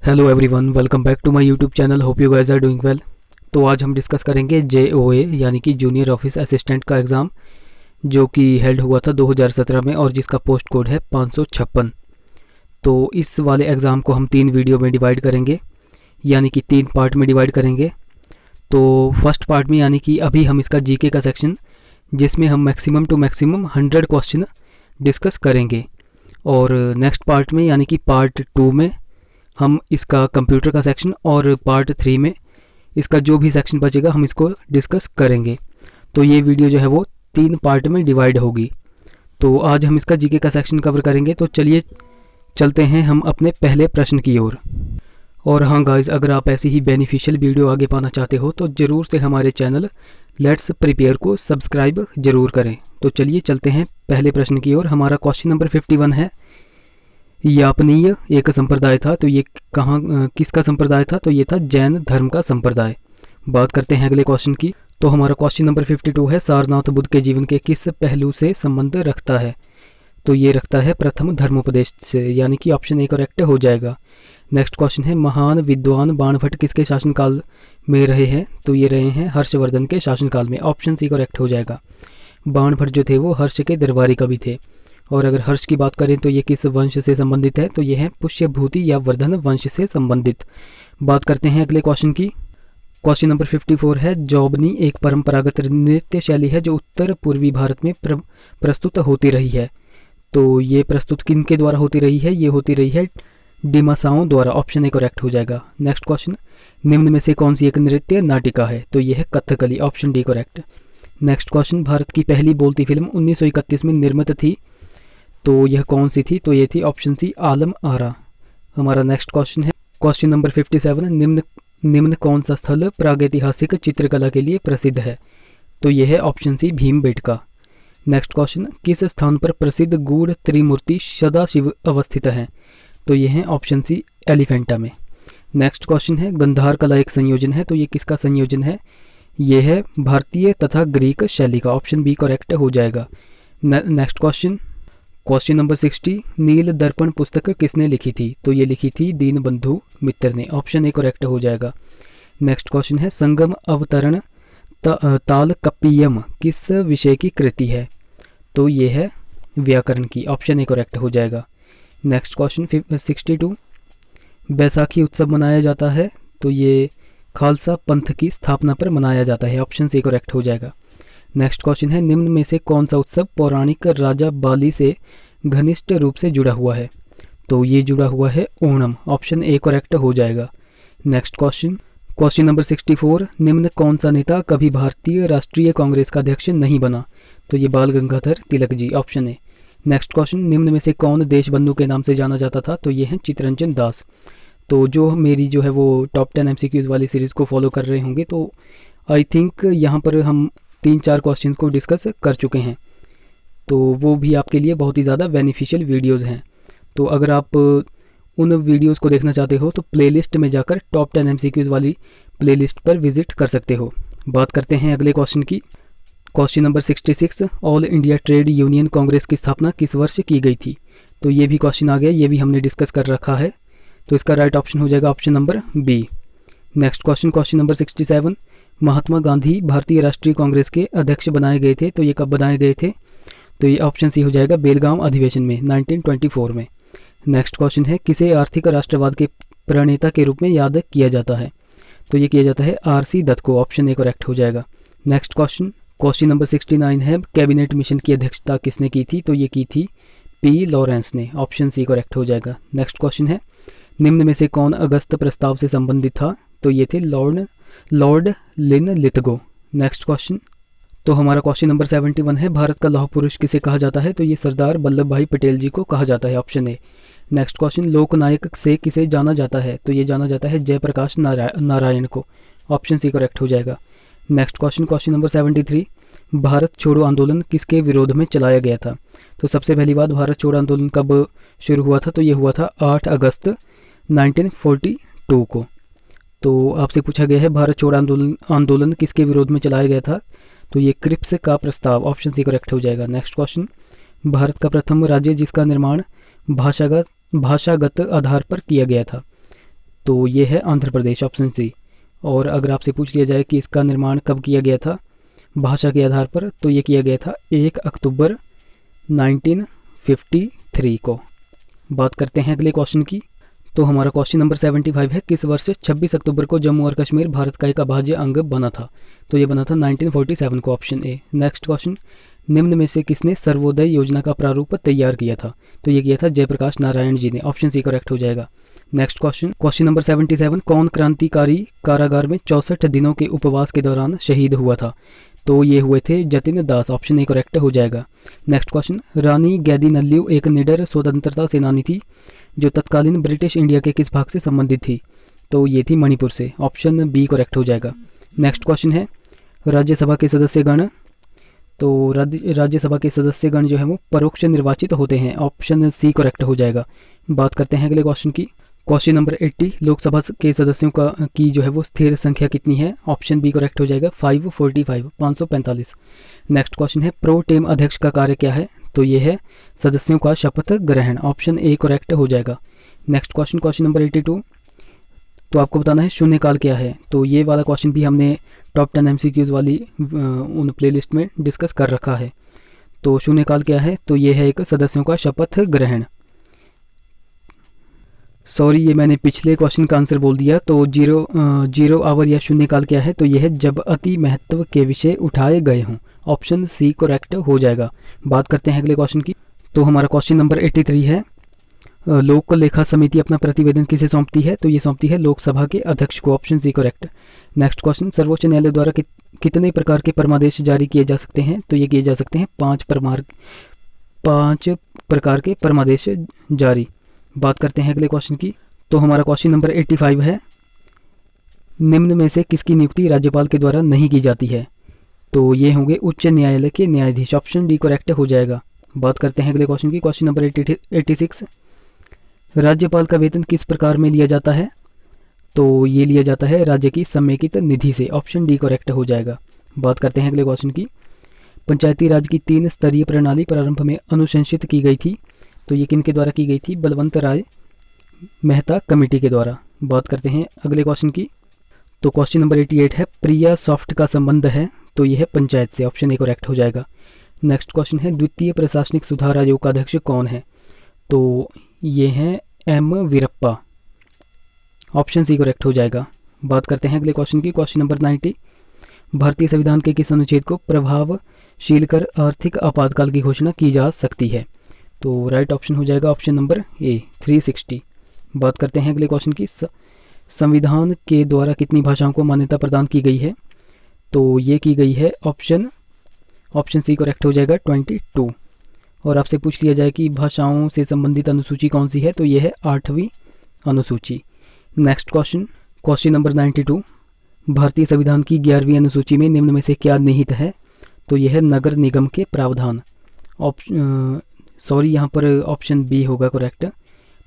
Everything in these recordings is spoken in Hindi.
Hello everyone, welcome back to my YouTube channel. Hope you guys are doing well. तो आज हम डिस्कस करेंगे JOA यानी कि जूनियर ऑफिस असिस्टेंट का एग्ज़ाम, जो कि हेल्ड हुआ था 2017 में और जिसका पोस्ट कोड है 556। तो इस वाले एग्ज़ाम को हम 3 वीडियो में डिवाइड करेंगे, यानी कि 3 पार्ट में डिवाइड करेंगे। तो फर्स्ट पार्ट में यानी कि अभी हम इसका GK का सेक्शन, जिसमें हम maximum to maximum 100 question discuss करेंगे, और नेक्स्ट पार्ट में यानी कि पार्ट 2 में हम इसका कंप्यूटर का सेक्शन, और पार्ट 3 में इसका जो भी सेक्शन बचेगा हम इसको डिस्कस करेंगे। तो ये वीडियो जो है वो 3 पार्ट में डिवाइड होगी। तो आज हम इसका GK का सेक्शन कवर करेंगे। तो चलिए चलते हैं हम अपने पहले प्रश्न की ओर। और हाँ गाइस, अगर आप ऐसी ही बेनिफिशियल वीडियो आगे पाना चाहते हो तो ज़रूर से हमारे चैनल लेट्स प्रिपेयर को सब्सक्राइब ज़रूर करें। तो चलिए चलते हैं पहले प्रश्न की ओर। हमारा क्वेश्चन नंबर 51 है, यापनीय एक संप्रदाय था। तो ये किसका संप्रदाय था? तो ये था जैन धर्म का संप्रदाय। बात करते हैं अगले क्वेश्चन की। तो हमारा क्वेश्चन नंबर 52 है, सारनाथ बुद्ध के जीवन के किस पहलू से संबंध रखता है? तो ये रखता है प्रथम धर्मोपदेश से, यानी कि ऑप्शन ए करेक्ट हो जाएगा। नेक्स्ट क्वेश्चन है, महान विद्वान बाणभट्ट किसके शासनकाल में रहे हैं? तो ये रहे हैं हर्षवर्धन के शासनकाल में। ऑप्शन सी करेक्ट हो जाएगा। बाणभट्ट जो थे वो हर्ष के दरबारी कवि थे। और अगर हर्ष की बात करें तो ये किस वंश से संबंधित है? तो ये है पुष्यभूति या वर्धन वंश से संबंधित। बात करते हैं अगले क्वेश्चन की। क्वेश्चन नंबर 54 है, जौबनी एक परंपरागत नृत्य शैली है जो उत्तर पूर्वी भारत में प्रस्तुत होती रही है। तो ये प्रस्तुत किन के द्वारा होती रही है? ये होती रही है डिमासाओं द्वारा। ऑप्शन ए करेक्ट हो जाएगा। नेक्स्ट क्वेश्चन, निम्न में से कौन सी एक नृत्य नाटिका है? तो ये है Kathakali. Option D correct. Next question, Bharat की पहली बोलती फिल्म 1931 में निर्मित थी। तो यह कौन सी थी? तो ये थी ऑप्शन सी आलम आरा। हमारा नेक्स्ट क्वेश्चन है, क्वेश्चन नंबर 57, निम्न कौन सा स्थल प्रागैतिहासिक चित्रकला के लिए प्रसिद्ध है? तो यह है option C Bhimbetka. Next question, किस स्थान पर प्रसिद्ध गूढ़ त्रिमूर्ति सदाशिव अवस्थित है? तो यह है ऑप्शन सी एलिफेंटा में। नेक्स्ट क्वेश्चन है, गंधार कला एक संयोजन है। तो ये किसका संयोजन है? यह है भारतीय तथा ग्रीक शैली का। ऑप्शन बी करेक्ट हो जाएगा। नेक्स्ट क्वेश्चन, क्वेश्चन नंबर 60, नील दर्पण पुस्तक किसने लिखी थी? तो ये लिखी थी दीनबंधु मित्र ने। ऑप्शन ए करेक्ट हो जाएगा। नेक्स्ट क्वेश्चन है, संगम अवतरण ताल कप्पियम किस विषय की कृति है? तो ये है व्याकरण की। ऑप्शन ए करेक्ट हो जाएगा। नेक्स्ट क्वेश्चन 62, बैसाखी उत्सव मनाया जाता है। तो ये खालसा पंथ की स्थापना पर मनाया जाता है। ऑप्शन सी करेक्ट हो जाएगा। नेक्स्ट क्वेश्चन है, निम्न में से कौन सा उत्सव पौराणिक राजा बाली से घनिष्ठ रूप से जुड़ा हुआ है? तो ये जुड़ा हुआ है ओणम। ऑप्शन ए करेक्ट हो जाएगा। नेक्स्ट क्वेश्चन, क्वेश्चन नंबर 64, निम्न कौन सा नेता कभी भारतीय राष्ट्रीय कांग्रेस का अध्यक्ष नहीं बना? तो ये Bal Gangadhar Tilak ji. Option A. Next question, निम्न में से कौन देशबंधु के नाम से जाना जाता था? तो ये है चित्तरंजन दास। तो जो मेरी जो है वो टॉप 10 MCQs वाली सीरीज़ को फॉलो कर रहे होंगे तो आई थिंक यहाँ पर हम 3-4 क्वेश्चंस को डिस्कस कर चुके हैं। तो वो भी आपके लिए बहुत ही ज़्यादा बेनिफिशियल वीडियोस हैं। तो अगर आप उन वीडियोस को देखना चाहते हो तो प्लेलिस्ट में जाकर टॉप 10 MCQs वाली प्लेलिस्ट पर विजिट कर सकते हो। बात करते हैं अगले क्वेश्चन की। Question number 66, all India trade union Congress की स्थापना किस वर्ष की गई थी? तो ये भी क्वेश्चन आ गया, ये भी हमने डिस्कस कर रखा है। तो इसका राइट ऑप्शन हो जाएगा option number B. Next question, question number 67, Mahatma Gandhi भारतीय राष्ट्रीय कांग्रेस के अध्यक्ष बनाए गए थे। तो ये कब बनाए गए थे? तो ये ऑप्शन सी हो जाएगा, बेलगांव अधिवेशन में 1924 में। नेक्स्ट क्वेश्चन है, किसे आर्थिक राष्ट्रवाद के प्रणेता के रूप में याद किया जाता है? तो ये किया जाता है RC दत्त को। ऑप्शन ए करेक्ट हो जाएगा। नेक्स्ट क्वेश्चन, क्वेश्चन नंबर 69 है, कैबिनेट मिशन की अध्यक्षता किसने की थी? तो ये की थी P लॉरेंस ने। ऑप्शन सी करेक्ट हो जाएगा। नेक्स्ट क्वेश्चन है, निम्न में से कौन अगस्त प्रस्ताव से संबंधित था? तो ये थे लॉर्ड लिनलिथगो। नेक्स्ट क्वेश्चन, तो हमारा क्वेश्चन नंबर 71 है, भारत का लौह पुरुष किसे कहा जाता है? तो ये सरदार वल्लभ भाई पटेल जी को कहा जाता है। Option A. नेक्स्ट क्वेश्चन, लोकनायक से किसे जाना जाता है? तो ये जाना जाता है जयप्रकाश नारायण को। ऑप्शन सी करेक्ट हो जाएगा। Next question, question number 73, Bharat छोड़ो आंदोलन किसके विरोध में चलाया गया था? तो सबसे पहली बात, भारत छोड़ो आंदोलन कब शुरू हुआ था? तो ये हुआ था 8 अगस्त 1942 को। तो आपसे पूछा गया है भारत छोड़ो आंदोलन किसके विरोध में चलाया गया था? तो ये क्रिप्स का प्रस्ताव। ऑप्शन सी करेक्ट हो जाएगा। नेक्स्ट क्वेश्चन, भारत का प्रथम राज्य जिसका निर्माण भाषागत आधार पर किया गया था? तो ये है आंध्र प्रदेश, ऑप्शन सी। और अगर आपसे पूछ लिया जाए कि इसका निर्माण कब किया गया था भाषा के आधार पर, तो ये किया गया था 1 अक्टूबर 1953 को। बात करते हैं अगले क्वेश्चन की। तो हमारा क्वेश्चन नंबर 75 है, किस वर्ष 26 अक्टूबर को जम्मू और कश्मीर भारत का एक अभाज्य अंग बना था? तो ये बना था 1947 को, ऑप्शन ए। नेक्स्ट क्वेश्चन, निम्न में से किसने सर्वोदय योजना का प्रारूप तैयार किया था? तो ये किया था जयप्रकाश नारायण जी ने, ऑप्शन सी करेक्ट हो जाएगा। नेक्स्ट क्वेश्चन, क्वेश्चन नंबर 77, कौन क्रांतिकारी कारागार में 64 दिनों के उपवास के दौरान शहीद हुआ था? तो ये हुए थे जतिन दास, ऑप्शन ए करेक्ट हो जाएगा। नेक्स्ट क्वेश्चन, रानी गैदीनल्यू एक निडर स्वतंत्रता सेनानी थी जो तत्कालीन ब्रिटिश इंडिया के किस भाग से संबंधित थी? तो ये थी मणिपुर से, ऑप्शन बी करेक्ट हो जाएगा। नेक्स्ट क्वेश्चन है, राज्यसभा के सदस्यगण, तो राज्यसभा के सदस्यगण जो है वो परोक्ष निर्वाचित होते हैं, ऑप्शन सी करेक्ट हो जाएगा। बात करते हैं अगले क्वेश्चन की। क्वेश्चन नंबर 80, लोकसभा के सदस्यों की जो है वो स्थिर संख्या कितनी है? ऑप्शन बी करेक्ट हो जाएगा 545। नेक्स्ट क्वेश्चन है, प्रो टेम अध्यक्ष का कार्य क्या है? तो ये है सदस्यों का शपथ ग्रहण, ऑप्शन ए करेक्ट हो जाएगा। नेक्स्ट क्वेश्चन, क्वेश्चन नंबर 82, तो आपको बताना है शून्यकाल क्या है? तो ये वाला क्वेश्चन भी हमने टॉप 10 MCQs वाली उन प्लेलिस्ट में डिस्कस कर रखा है। तो शून्यकाल क्या है? तो ये है एक सदस्यों का शपथ ग्रहण। सॉरी, ये मैंने पिछले क्वेश्चन का आंसर बोल दिया। तो जीरो आवर या शून्यकाल क्या है? तो यह है जब अति महत्व के विषय उठाए गए हों, ऑप्शन सी करेक्ट हो जाएगा। बात करते हैं अगले क्वेश्चन की। तो हमारा क्वेश्चन नंबर 83 है, लोक लेखा समिति अपना प्रतिवेदन किसे सौंपती है? तो ये सौंपती है लोकसभा के अध्यक्ष को, option C correct. Next question, सर्वोच्च न्यायालय द्वारा कितने प्रकार के परमादेश जारी किए जा सकते हैं? तो ये किए जा सकते हैं 5 प्रकार के परमादेश जारी। बात करते हैं अगले क्वेश्चन की। तो हमारा क्वेश्चन नंबर 85 है, निम्न में से किसकी नियुक्ति राज्यपाल के द्वारा नहीं की जाती है? तो ये होंगे उच्च न्यायालय के न्यायाधीश, ऑप्शन डी करेक्ट हो जाएगा। बात करते हैं अगले क्वेश्चन की। क्वेश्चन नंबर 86, राज्यपाल का वेतन किस प्रकार में लिया जाता है? तो ये लिया जाता है राज्य की समेकित निधि से, ऑप्शन डी करेक्ट हो जाएगा। बात करते हैं अगले क्वेश्चन की। पंचायती राज की 3 स्तरीय प्रणाली प्रारंभ में अनुशंसित की गई थी, तो ये किन के द्वारा की गई थी? बलवंत राय मेहता कमेटी के द्वारा। बात करते हैं अगले क्वेश्चन की। तो क्वेश्चन नंबर 88 है, प्रिया सॉफ्ट का संबंध है? तो ये है पंचायत से, ऑप्शन ए करेक्ट हो जाएगा। नेक्स्ट क्वेश्चन है, द्वितीय प्रशासनिक सुधार आयोग का अध्यक्ष कौन है? तो ये हैं M Veerappa, option C correct हो जाएगा। बात करते हैं अगले क्वेश्चन की। क्वेश्चन नंबर 90, भारतीय संविधान के किस अनुच्छेद को प्रभावशील कर आर्थिक आपातकाल की घोषणा की जा सकती है? तो राइट ऑप्शन हो जाएगा ऑप्शन नंबर ए 360। बात करते हैं अगले क्वेश्चन की। संविधान के द्वारा कितनी भाषाओं को मान्यता प्रदान की गई है? तो ये की गई है ऑप्शन सी करेक्ट हो जाएगा 22। और आपसे पूछ लिया जाए कि भाषाओं से संबंधित अनुसूची कौन सी है? तो ये है 8वीं अनुसूची। नेक्स्ट क्वेश्चन, क्वेश्चन नंबर 92, भारतीय संविधान की 11वीं अनुसूची में निम्न में से क्या निहित है? तो यह है नगर निगम के प्रावधान। यहाँ पर ऑप्शन बी होगा करेक्ट,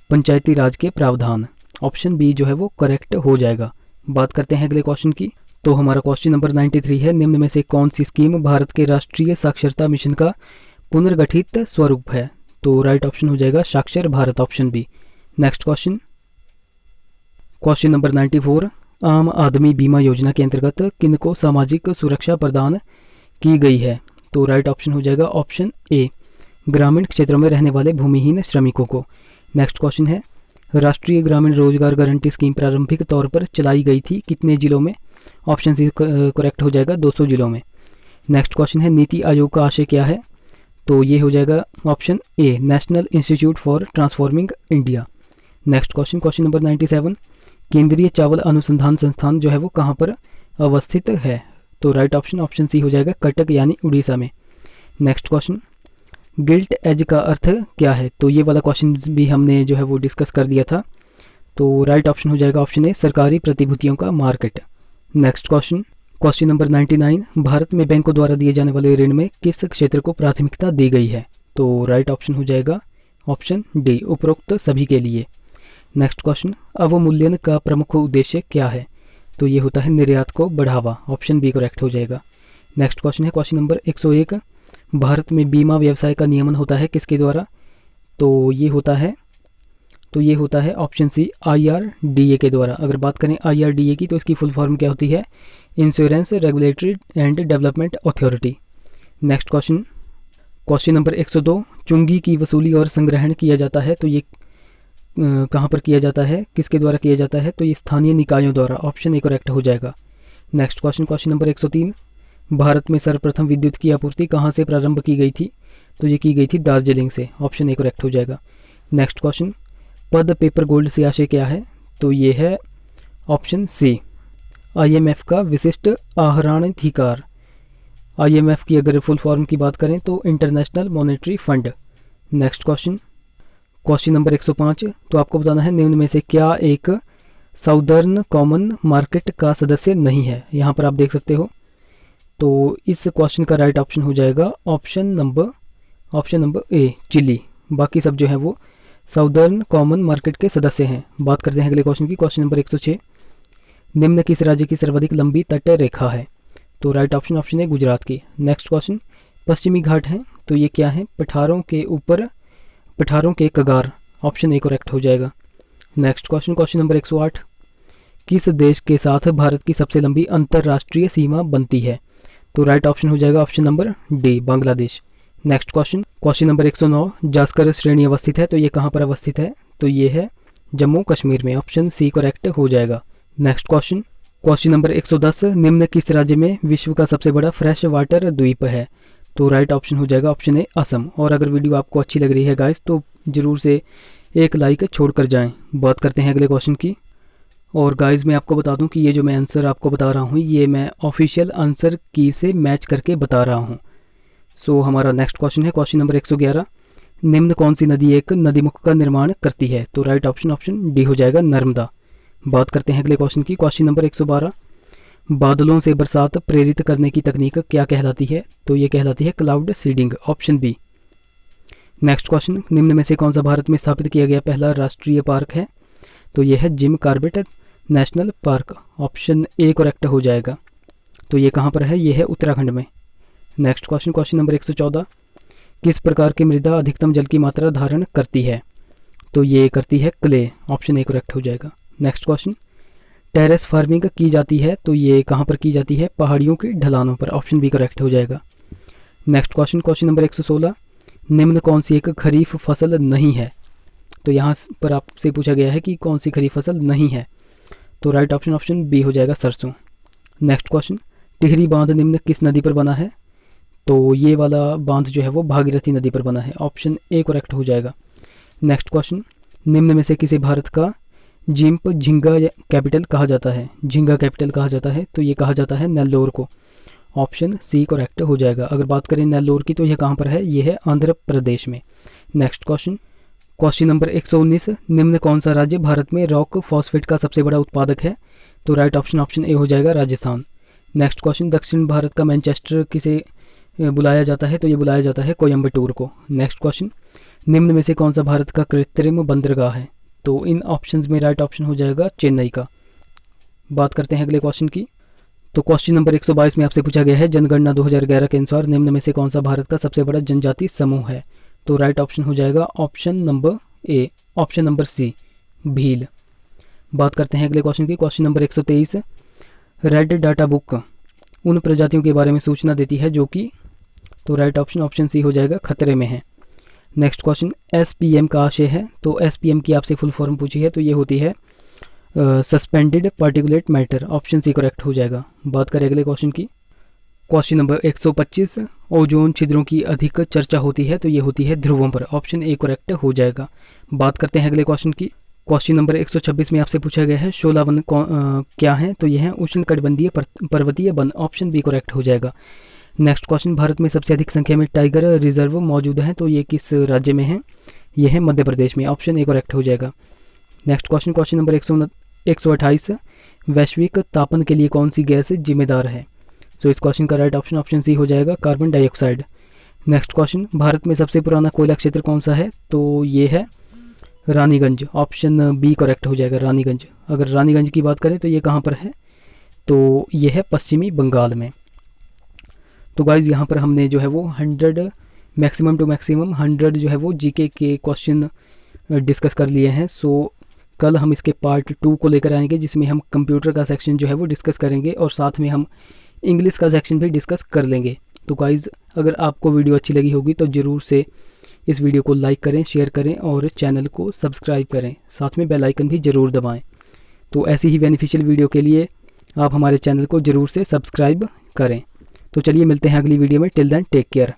पंचायती राज के प्रावधान, ऑप्शन बी जो है वो करेक्ट हो जाएगा। बात करते हैं अगले क्वेश्चन की। तो हमारा क्वेश्चन नंबर 93 है, निम्न में से कौन सी स्कीम भारत के राष्ट्रीय साक्षरता मिशन का पुनर्गठित स्वरूप है? तो राइट ऑप्शन हो जाएगा Saakshar Bharat, option B. Next question, question number 94, आम आदमी बीमा योजना के अंतर्गत किनको सामाजिक सुरक्षा प्रदान की गई है? तो राइट ऑप्शन हो जाएगा ऑप्शन ए, ग्रामीण क्षेत्रों में रहने वाले भूमिहीन श्रमिकों को। नेक्स्ट क्वेश्चन है, राष्ट्रीय ग्रामीण रोजगार गारंटी स्कीम प्रारंभिक तौर पर चलाई गई थी कितने जिलों में? ऑप्शन सी करेक्ट हो जाएगा 200 जिलों में। नेक्स्ट क्वेश्चन है, नीति आयोग का आशय क्या है? तो ये हो जाएगा option A, national institute for transforming India. Next question, question number 97, केंद्रीय चावल अनुसंधान संस्थान जो है वो कहाँ पर अवस्थित है? तो राइट ऑप्शन सी हो जाएगा कटक यानी उड़ीसा में। नेक्स्ट क्वेश्चन, गिल्ट एज का अर्थ क्या है? तो ये वाला क्वेश्चन भी हमने जो है वो डिस्कस कर दिया था। तो राइट ऑप्शन हो जाएगा ऑप्शन ए, सरकारी प्रतिभूतियों का market. Next question, question number 99, Bharat में बैंकों द्वारा दिए जाने वाले ऋण में किस क्षेत्र को प्राथमिकता दी गई है? तो राइट ऑप्शन हो जाएगा ऑप्शन डी, उपरोक्त सभी के लिए। नेक्स्ट क्वेश्चन, अवमूल्यन का प्रमुख उद्देश्य क्या है? तो ये होता है निर्यात को बढ़ावा, ऑप्शन बी करेक्ट हो जाएगा। नेक्स्ट क्वेश्चन है क्वेश्चन नंबर 101, भारत में बीमा व्यवसाय का नियमन होता है किसके द्वारा? तो ये होता है तो ये होता है ऑप्शन सी IRDA के द्वारा। अगर बात करें IRDA की तो इसकी फुल फॉर्म क्या होती है? Insurance regulatory and development authority. Next question, question number 102, चुंगी की वसूली और संग्रहण किया जाता है तो ये कहाँ पर किया जाता है, किसके द्वारा किया जाता है? तो ये स्थानीय निकायों द्वारा। ऑप्शन ए करेक्ट हो जाएगा। Next question, question number 103, Bharat में सर्वप्रथम विद्युत की आपूर्ति कहाँ से प्रारंभ की गई थी? तो ये की गई थी दार्जिलिंग से। ऑप्शन ए करेक्ट हो जाएगा। नेक्स्ट क्वेश्चन, पद पेपर गोल्ड से आशय क्या है? तो ये है ऑप्शन सी, IMF का विशिष्ट आहरणाधिकार। IMF की अगर फुल फॉर्म की बात करें तो international monetary fund. Next question, question number 105, तो आपको बताना है निम्न में से क्या एक साउदर्न कॉमन मार्केट का सदस्य नहीं है? यहाँ पर आप देख सकते हो। तो इस क्वेश्चन का राइट ऑप्शन हो जाएगा ऑप्शन नंबर ए, चिली। बाकी सब जो है वो साउदर्न कॉमन मार्केट के सदस्य हैं। बात करते हैं अगले क्वेश्चन की। क्वेश्चन नंबर 106, निम्न किस राज्य की सर्वाधिक लंबी तट रेखा है? तो राइट ऑप्शन ऑप्शन है गुजरात की। नेक्स्ट क्वेश्चन, पश्चिमी घाट है तो ये क्या है? पठारों के ऊपर, पठारों के कगार। ऑप्शन ए करेक्ट हो जाएगा। नेक्स्ट क्वेश्चन, क्वेश्चन नंबर 108, किस देश के साथ भारत की सबसे लंबी अंतर्राष्ट्रीय सीमा बनती है? तो राइट ऑप्शन हो जाएगा option number D, Bangladesh. Next question, question number 109, Zanskar श्रेणी अवस्थित है तो ये कहाँ पर अवस्थित है? तो ये है जम्मू कश्मीर में। ऑप्शन सी करेक्ट हो जाएगा। नेक्स्ट क्वेश्चन, क्वेश्चन नंबर 110, निम्न किस राज्य में विश्व का सबसे बड़ा फ्रेश वाटर द्वीप है? तो राइट ऑप्शन हो जाएगा ऑप्शन ए, असम। और अगर वीडियो आपको अच्छी लग रही है गाइस तो ज़रूर से एक लाइक छोड़कर जाएं। बात करते हैं अगले क्वेश्चन की। और गाइस मैं आपको बता दूं कि ये जो मैं आंसर आपको बता रहा हूँ ये मैं ऑफिशियल आंसर की से मैच करके बता रहा हूँ। सो हमारा नेक्स्ट क्वेश्चन है क्वेश्चन नंबर 111, निम्न कौन सी नदी एक नदीमुख का निर्माण करती है? तो राइट ऑप्शन ऑप्शन डी हो जाएगा, नर्मदा। बात करते हैं अगले क्वेश्चन की। क्वेश्चन नंबर 112, बादलों से बरसात प्रेरित करने की तकनीक क्या कहलाती है? तो ये कहलाती है cloud seeding. Option B. Next question, निम्न में से कौन सा भारत में स्थापित किया गया पहला राष्ट्रीय पार्क है? तो ये है Jim Corbett national park. Option A correct हो जाएगा। तो ये कहाँ पर है? ये है उत्तराखंड में। नेक्स्ट क्वेश्चन, क्वेश्चन नंबर 114, किस प्रकार की मृदा अधिकतम जल की मात्रा धारण करती है? तो ये करती है क्ले। ऑप्शन ए करेक्ट हो जाएगा। नेक्स्ट क्वेश्चन, टेरेस फार्मिंग की जाती है तो ये कहाँ पर की जाती है? पहाड़ियों की ढलानों पर। ऑप्शन बी करेक्ट हो जाएगा। नेक्स्ट क्वेश्चन, क्वेश्चन नंबर 116, निम्न कौन सी एक खरीफ फसल नहीं है? तो यहाँ पर आपसे पूछा गया है कि कौन सी खरीफ फसल नहीं है। तो राइट ऑप्शन ऑप्शन बी हो जाएगा, सरसों। नेक्स्ट क्वेश्चन, टिहरी बांध निम्न किस नदी पर बना है? तो ये वाला बांध जो है वो भागीरथी नदी पर बना है। ऑप्शन ए करेक्ट हो जाएगा। नेक्स्ट क्वेश्चन, निम्न में से किसे भारत का जिम्प झींगा कैपिटल कहा जाता है? झींगा कैपिटल कहा जाता है तो ये कहा जाता है नेल्लोर को। ऑप्शन सी करेक्ट हो जाएगा। अगर बात करें नेल्लोर की तो यह कहाँ पर है? ये है आंध्र प्रदेश में। नेक्स्ट क्वेश्चन, क्वेश्चन नंबर 119, निम्न कौन सा राज्य भारत में रॉक फॉस्फेट का सबसे बड़ा उत्पादक है? तो राइट ऑप्शन ऑप्शन ए हो जाएगा, राजस्थान। नेक्स्ट क्वेश्चन, दक्षिण भारत का मैनचेस्टर किसे बुलाया जाता है? तो ये बुलाया जाता है कोयम्बटूर को। नेक्स्ट क्वेश्चन, निम्न में से कौन सा भारत का कृत्रिम बंदरगाह है? तो इन ऑप्शंस में राइट ऑप्शन हो जाएगा चेन्नई का। बात करते हैं अगले क्वेश्चन की। तो क्वेश्चन नंबर 122 में आपसे पूछा गया है जनगणना 2011 के अनुसार निम्न में से कौन सा भारत का सबसे बड़ा जनजाति समूह है? तो राइट ऑप्शन हो जाएगा option number A, option number C, Bhil. बात करते हैं अगले क्वेश्चन की। Question number 123, red data book उन प्रजातियों के बारे में सूचना देती है जो कि, तो राइट ऑप्शन ऑप्शन सी हो जाएगा, खतरे में है। नेक्स्ट क्वेश्चन, SPM का आशय है तो SPM की आपसे फुल फॉर्म पूछी है तो ये होती है suspended particulate matter. Option C correct हो जाएगा। बात करें अगले क्वेश्चन की। क्वेश्चन नंबर 125, ओजोन छिद्रों की अधिक चर्चा होती है तो ये होती है ध्रुवों पर। ऑप्शन ए करेक्ट हो जाएगा। बात करते हैं अगले क्वेश्चन की। क्वेश्चन नंबर 126 में आपसे पूछा गया है शोला वन क्या है? तो यह है उष्णकटिबंधीय पर्वतीय वन। ऑप्शन बी करेक्ट हो जाएगा। नेक्स्ट क्वेश्चन, भारत में सबसे अधिक संख्या में टाइगर रिजर्व मौजूद हैं तो ये किस राज्य में है? ये है मध्य प्रदेश में। ऑप्शन ए करेक्ट हो जाएगा। नेक्स्ट क्वेश्चन, क्वेश्चन नंबर 128, वैश्विक तापन के लिए कौन सी गैस जिम्मेदार है? सो इस क्वेश्चन का राइट ऑप्शन ऑप्शन सी हो जाएगा, carbon dioxide. Next question, Bharat में सबसे पुराना कोयला क्षेत्र कौन सा है? तो ये है रानीगंज। ऑप्शन बी करेक्ट हो जाएगा, रानीगंज। अगर रानीगंज की बात करें तो ये कहाँ पर है? तो ये है पश्चिमी बंगाल में। तो गाइज यहाँ पर हमने जो है वो 100 मैक्सिमम टू मैक्सिमम 100 जो है वो जीके के क्वेश्चन डिस्कस कर लिए हैं। सो कल हम इसके पार्ट 2 को लेकर आएंगे, जिसमें हम कंप्यूटर का सेक्शन जो है वो डिस्कस करेंगे और साथ में हम इंग्लिश का सेक्शन भी डिस्कस कर लेंगे। तो गाइज़, अगर आपको वीडियो अच्छी लगी होगी तो ज़रूर से इस वीडियो को लाइक करें, शेयर करें और चैनल को सब्सक्राइब करें, साथ में बेल आइकन भी ज़रूर दबाएं। तो ऐसी ही बेनिफिशियल वीडियो के लिए आप हमारे चैनल को ज़रूर से सब्सक्राइब करें। तो चलिए मिलते हैं अगली वीडियो में। Till then take care.